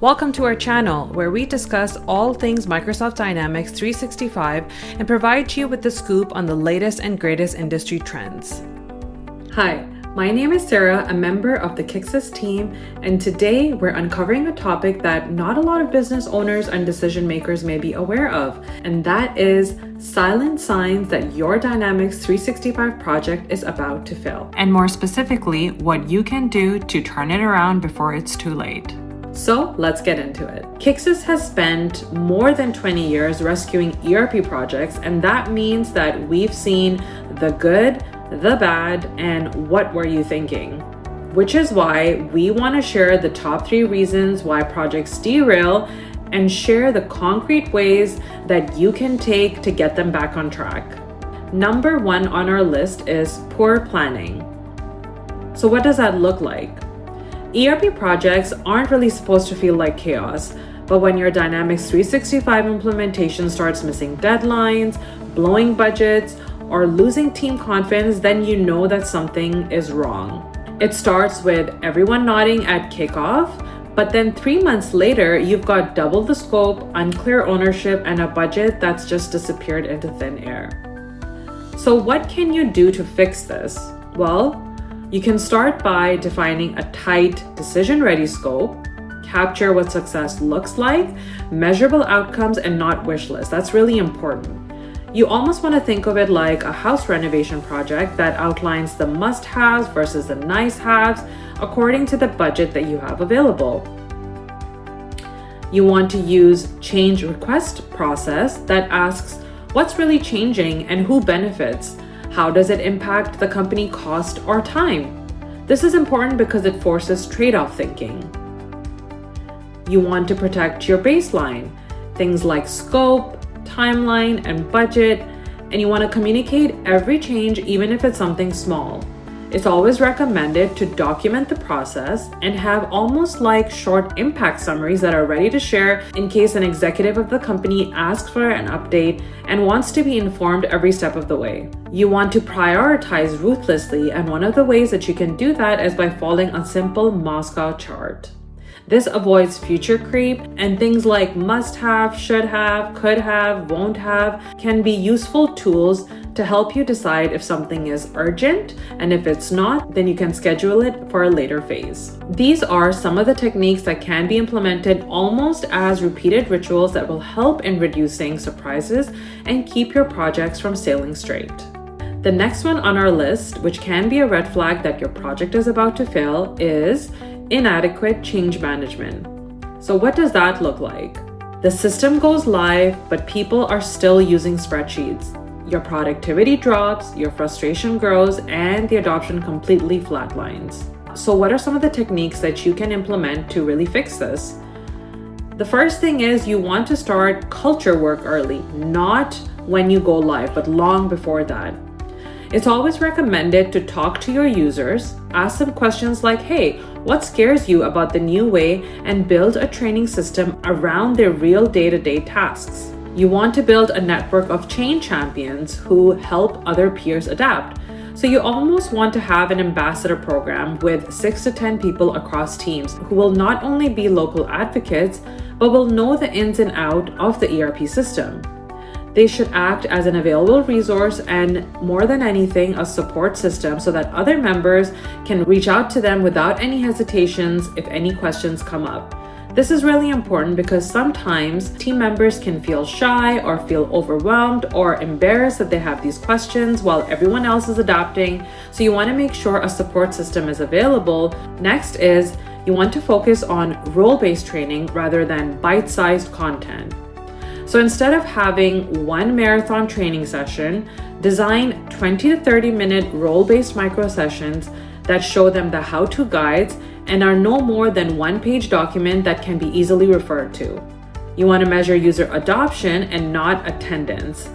Welcome to our channel where we discuss all things Microsoft Dynamics 365 and provide you with the scoop on the latest and greatest industry trends. Hi, my name is Sarah, a member of the Qixas team, and today we're uncovering a topic that not a lot of business owners and decision makers may be aware of, and that is silent signs that your Dynamics 365 project is about to fail. And more specifically, what you can do to turn it around before it's too late. So let's get into it. Qixas has spent more than 20 years rescuing ERP projects, and that means that we've seen the good, the bad, and what were you thinking? Which is why we want to share the top 3 reasons why projects derail and share the concrete ways that you can take to get them back on track. Number 1 on our list is poor planning. So what does that look like? ERP projects aren't really supposed to feel like chaos, but when your Dynamics 365 implementation starts missing deadlines, blowing budgets, or losing team confidence, then you know that something is wrong. It starts with everyone nodding at kickoff, but then 3 months later, you've got double the scope, unclear ownership, and a budget that's just disappeared into thin air. So what can you do to fix this? Well, you can start by defining a tight, decision-ready scope, capture what success looks like, measurable outcomes, and not wish lists. That's really important. You almost want to think of it like a house renovation project that outlines the must-haves versus the nice-haves according to the budget that you have available. You want to use change request process that asks what's really changing and who benefits. How does it impact the company cost or time? This is important because it forces trade-off thinking. You want to protect your baseline, things like scope, timeline, and budget, and you want to communicate every change even if it's something small. It's always recommended to document the process and have almost like short impact summaries that are ready to share in case an executive of the company asks for an update and wants to be informed every step of the way. You want to prioritize ruthlessly, and one of the ways that you can do that is by following a simple Moscow chart. This avoids future creep, and things like must have, should have, could have, won't have can be useful tools to help you decide if something is urgent, and if it's not, then you can schedule it for a later phase. These are some of the techniques that can be implemented almost as repeated rituals that will help in reducing surprises and keep your projects from sailing straight. The next one on our list, which can be a red flag that your project is about to fail, is inadequate change management. So what does that look like? The system goes live, but people are still using spreadsheets. Your productivity drops, your frustration grows, and the adoption completely flatlines. So what are some of the techniques that you can implement to really fix this? The first thing is you want to start culture work early, not when you go live, but long before that. It's always recommended to talk to your users, ask them questions like, hey, what scares you about the new way, and build a training system around their real day-to-day tasks. You want to build a network of change champions who help other peers adapt. So you almost want to have an ambassador program with 6 to 10 people across teams who will not only be local advocates, but will know the ins and outs of the ERP system. They should act as an available resource and, more than anything, a support system so that other members can reach out to them without any hesitations if any questions come up. This is really important because sometimes team members can feel shy or feel overwhelmed or embarrassed that they have these questions while everyone else is adapting. So you want to make sure a support system is available. Next is you want to focus on role-based training rather than bite-sized content. So instead of having one marathon training session, design 20 to 30 minute role-based micro sessions that show them the how-to guides and are no more than one-page document that can be easily referred to. You want to measure user adoption and not attendance.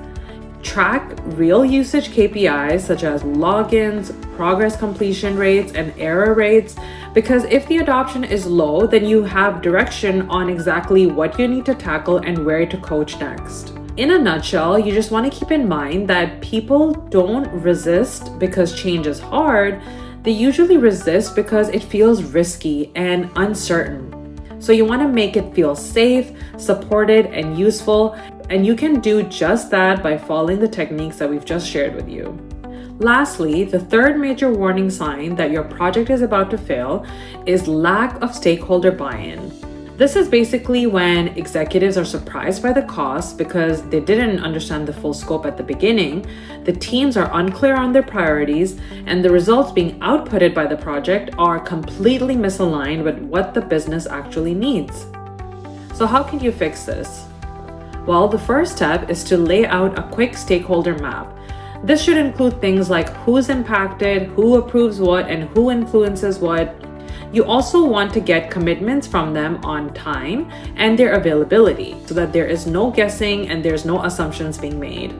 Track real usage KPIs such as logins, progress completion rates, and error rates, because if the adoption is low, then you have direction on exactly what you need to tackle and where to coach next. In a nutshell, you just want to keep in mind that people don't resist because change is hard. They usually resist because it feels risky and uncertain. So you want to make it feel safe, supported, and useful, and you can do just that by following the techniques that we've just shared with you. Lastly, the third major warning sign that your project is about to fail is lack of stakeholder buy-in. This is basically when executives are surprised by the cost because they didn't understand the full scope at the beginning, the teams are unclear on their priorities, and the results being outputted by the project are completely misaligned with what the business actually needs. So how can you fix this? Well, the first step is to lay out a quick stakeholder map. This should include things like who's impacted, who approves what, and who influences what. You also want to get commitments from them on time and their availability so that there is no guessing and there's no assumptions being made.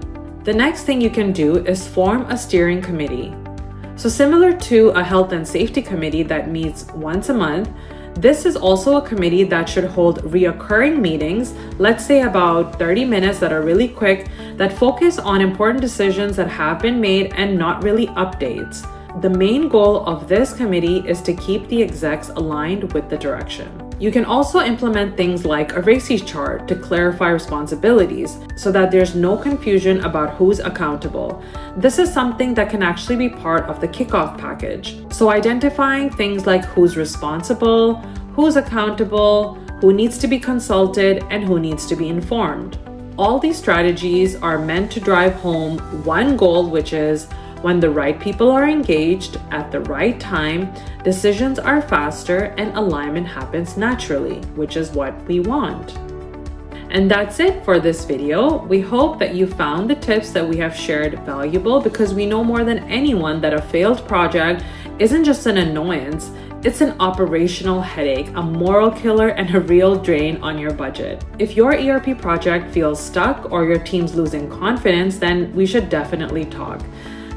The next thing you can do is form a steering committee. So similar to a health and safety committee that meets once a month, this is also a committee that should hold reoccurring meetings, let's say about 30 minutes that are really quick, that focus on important decisions that have been made and not really updates. The main goal of this committee is to keep the execs aligned with the direction. You can also implement things like a RACI chart to clarify responsibilities so that there's no confusion about who's accountable. This is something that can actually be part of the kickoff package. So identifying things like who's responsible, who's accountable, who needs to be consulted, and who needs to be informed. All these strategies are meant to drive home one goal, which is when the right people are engaged at the right time, decisions are faster and alignment happens naturally, which is what we want. And that's it for this video. We hope that you found the tips that we have shared valuable because we know more than anyone that a failed project isn't just an annoyance, it's an operational headache, a moral killer, and a real drain on your budget. If your ERP project feels stuck or your team's losing confidence, then we should definitely talk.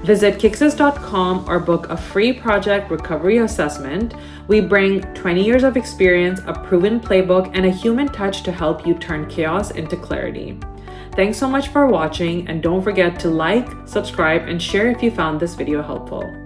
Visit Qixas.com or book a free project recovery assessment. We bring 20 years of experience, a proven playbook, and a human touch to help you turn chaos into clarity. Thanks so much for watching, and don't forget to like, subscribe, and share if you found this video helpful.